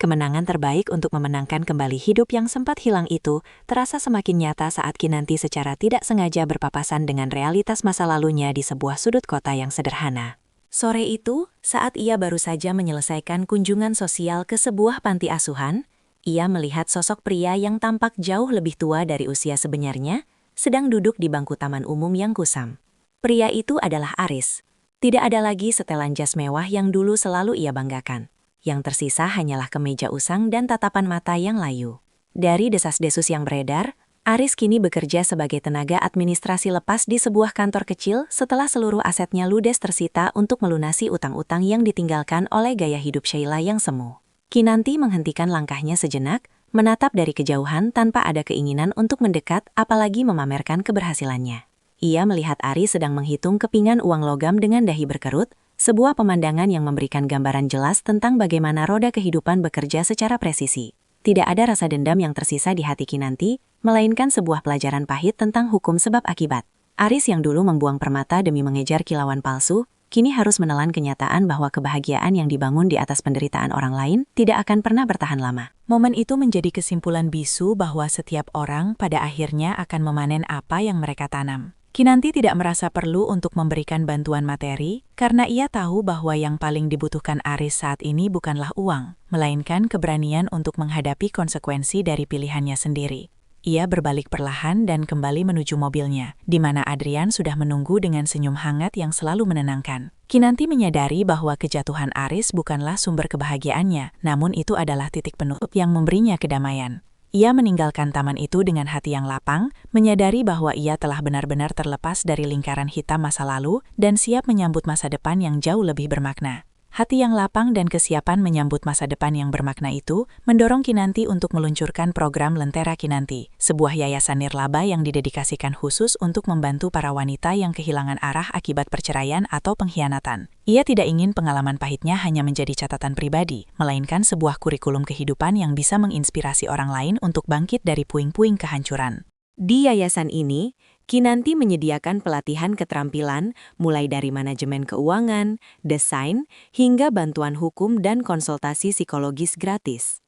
Kemenangan terbaik untuk memenangkan kembali hidup yang sempat hilang itu terasa semakin nyata saat Kinanti secara tidak sengaja berpapasan dengan realitas masa lalunya di sebuah sudut kota yang sederhana. Sore itu, saat ia baru saja menyelesaikan kunjungan sosial ke sebuah panti asuhan, ia melihat sosok pria yang tampak jauh lebih tua dari usia sebenarnya, sedang duduk di bangku taman umum yang kusam. Pria itu adalah Aris. Tidak ada lagi setelan jas mewah yang dulu selalu ia banggakan. Yang tersisa hanyalah kemeja usang dan tatapan mata yang layu. Dari desas-desus yang beredar, Aris kini bekerja sebagai tenaga administrasi lepas di sebuah kantor kecil setelah seluruh asetnya ludes tersita untuk melunasi utang-utang yang ditinggalkan oleh gaya hidup Sheila yang semu. Kinanti menghentikan langkahnya sejenak, menatap dari kejauhan tanpa ada keinginan untuk mendekat apalagi memamerkan keberhasilannya. Ia melihat Aris sedang menghitung kepingan uang logam dengan dahi berkerut, sebuah pemandangan yang memberikan gambaran jelas tentang bagaimana roda kehidupan bekerja secara presisi. Tidak ada rasa dendam yang tersisa di hati Kinanti, melainkan sebuah pelajaran pahit tentang hukum sebab akibat. Aris yang dulu membuang permata demi mengejar kilauan palsu, kini harus menelan kenyataan bahwa kebahagiaan yang dibangun di atas penderitaan orang lain tidak akan pernah bertahan lama. Momen itu menjadi kesimpulan bisu bahwa setiap orang pada akhirnya akan memanen apa yang mereka tanam. Kinanti tidak merasa perlu untuk memberikan bantuan materi, karena ia tahu bahwa yang paling dibutuhkan Aris saat ini bukanlah uang, melainkan keberanian untuk menghadapi konsekuensi dari pilihannya sendiri. Ia berbalik perlahan dan kembali menuju mobilnya, di mana Adrian sudah menunggu dengan senyum hangat yang selalu menenangkan. Kinanti menyadari bahwa kejatuhan Aris bukanlah sumber kebahagiaannya, namun itu adalah titik penutup yang memberinya kedamaian. Ia meninggalkan taman itu dengan hati yang lapang, menyadari bahwa ia telah benar-benar terlepas dari lingkaran hitam masa lalu dan siap menyambut masa depan yang jauh lebih bermakna. Hati yang lapang dan kesiapan menyambut masa depan yang bermakna itu mendorong Kinanti untuk meluncurkan program Lentera Kinanti, sebuah yayasan nirlaba yang didedikasikan khusus untuk membantu para wanita yang kehilangan arah akibat perceraian atau pengkhianatan. Ia tidak ingin pengalaman pahitnya hanya menjadi catatan pribadi, melainkan sebuah kurikulum kehidupan yang bisa menginspirasi orang lain untuk bangkit dari puing-puing kehancuran. Di yayasan ini, Kinanti menyediakan pelatihan keterampilan mulai dari manajemen keuangan, desain, hingga bantuan hukum dan konsultasi psikologis gratis.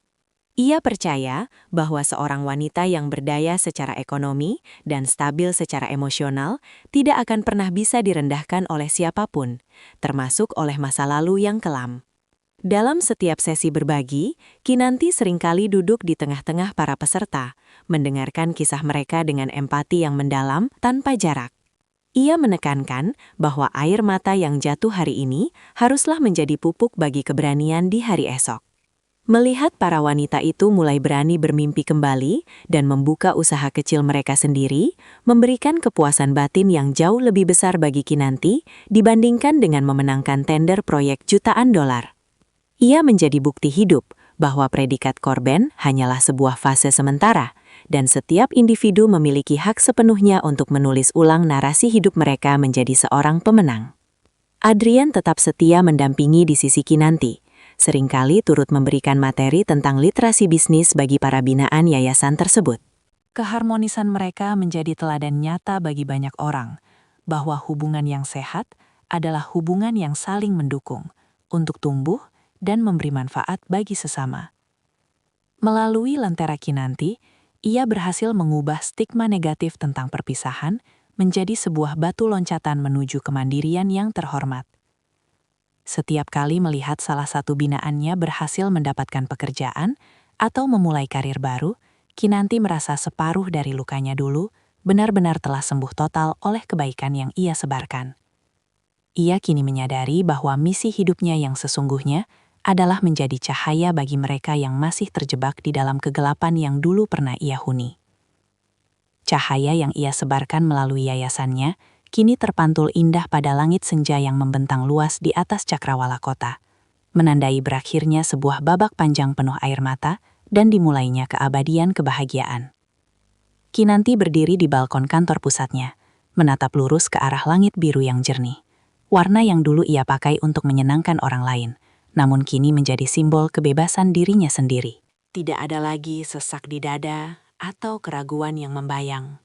Ia percaya bahwa seorang wanita yang berdaya secara ekonomi dan stabil secara emosional tidak akan pernah bisa direndahkan oleh siapapun, termasuk oleh masa lalu yang kelam. Dalam setiap sesi berbagi, Kinanti seringkali duduk di tengah-tengah para peserta, mendengarkan kisah mereka dengan empati yang mendalam tanpa jarak. Ia menekankan bahwa air mata yang jatuh hari ini haruslah menjadi pupuk bagi keberanian di hari esok. Melihat para wanita itu mulai berani bermimpi kembali dan membuka usaha kecil mereka sendiri, memberikan kepuasan batin yang jauh lebih besar bagi Kinanti dibandingkan dengan memenangkan tender proyek jutaan dolar. Ia menjadi bukti hidup bahwa predikat korban hanyalah sebuah fase sementara, dan setiap individu memiliki hak sepenuhnya untuk menulis ulang narasi hidup mereka menjadi seorang pemenang. Adrian tetap setia mendampingi di sisi Kinanti, seringkali turut memberikan materi tentang literasi bisnis bagi para binaan yayasan tersebut. Keharmonisan mereka menjadi teladan nyata bagi banyak orang, bahwa hubungan yang sehat adalah hubungan yang saling mendukung untuk tumbuh dan memberi manfaat bagi sesama. Melalui Lentera Kinanti, ia berhasil mengubah stigma negatif tentang perpisahan menjadi sebuah batu loncatan menuju kemandirian yang terhormat. Setiap kali melihat salah satu binaannya berhasil mendapatkan pekerjaan atau memulai karir baru, Kinanti merasa separuh dari lukanya dulu benar-benar telah sembuh total oleh kebaikan yang ia sebarkan. Ia kini menyadari bahwa misi hidupnya yang sesungguhnya adalah menjadi cahaya bagi mereka yang masih terjebak di dalam kegelapan yang dulu pernah ia huni. Cahaya yang ia sebarkan melalui yayasannya kini terpantul indah pada langit senja yang membentang luas di atas cakrawala kota, menandai berakhirnya sebuah babak panjang penuh air mata dan dimulainya keabadian kebahagiaan. Kinanti berdiri di balkon kantor pusatnya, menatap lurus ke arah langit biru yang jernih. Warna yang dulu ia pakai untuk menyenangkan orang lain, namun kini menjadi simbol kebebasan dirinya sendiri. Tidak ada lagi sesak di dada atau keraguan yang membayang.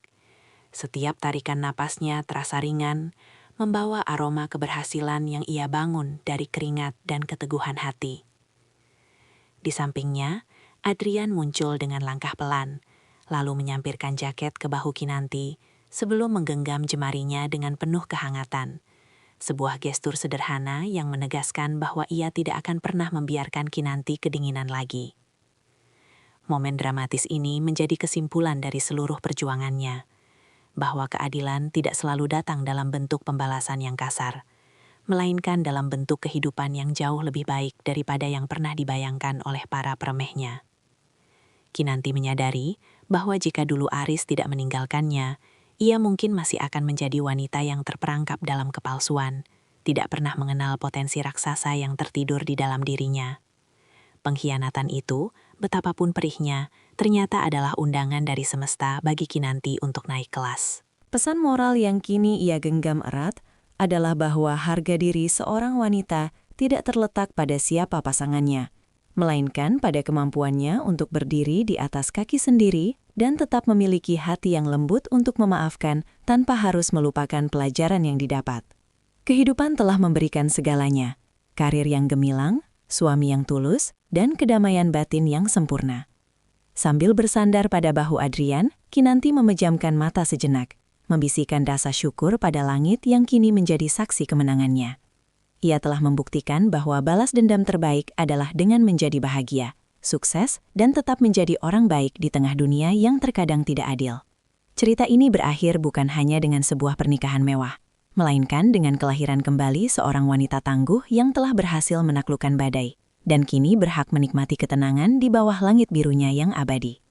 Setiap tarikan napasnya terasa ringan, membawa aroma keberhasilan yang ia bangun dari keringat dan keteguhan hati. Di sampingnya, Adrian muncul dengan langkah pelan, lalu menyampirkan jaket ke bahu Kinanti sebelum menggenggam jemarinya dengan penuh kehangatan. Sebuah gestur sederhana yang menegaskan bahwa ia tidak akan pernah membiarkan Kinanti kedinginan lagi. Momen dramatis ini menjadi kesimpulan dari seluruh perjuangannya, bahwa keadilan tidak selalu datang dalam bentuk pembalasan yang kasar, melainkan dalam bentuk kehidupan yang jauh lebih baik daripada yang pernah dibayangkan oleh para peremehnya. Kinanti menyadari bahwa jika dulu Aris tidak meninggalkannya, ia mungkin masih akan menjadi wanita yang terperangkap dalam kepalsuan, tidak pernah mengenal potensi raksasa yang tertidur di dalam dirinya. Pengkhianatan itu, betapapun perihnya, ternyata adalah undangan dari semesta bagi Kinanti untuk naik kelas. Pesan moral yang kini ia genggam erat adalah bahwa harga diri seorang wanita tidak terletak pada siapa pasangannya, melainkan pada kemampuannya untuk berdiri di atas kaki sendiri dan tetap memiliki hati yang lembut untuk memaafkan tanpa harus melupakan pelajaran yang didapat. Kehidupan telah memberikan segalanya, karir yang gemilang, suami yang tulus, dan kedamaian batin yang sempurna. Sambil bersandar pada bahu Adrian, Kinanti memejamkan mata sejenak, membisikkan rasa syukur pada langit yang kini menjadi saksi kemenangannya. Ia telah membuktikan bahwa balas dendam terbaik adalah dengan menjadi bahagia, sukses, dan tetap menjadi orang baik di tengah dunia yang terkadang tidak adil. Cerita ini berakhir bukan hanya dengan sebuah pernikahan mewah, melainkan dengan kelahiran kembali seorang wanita tangguh yang telah berhasil menaklukkan badai, dan kini berhak menikmati ketenangan di bawah langit birunya yang abadi.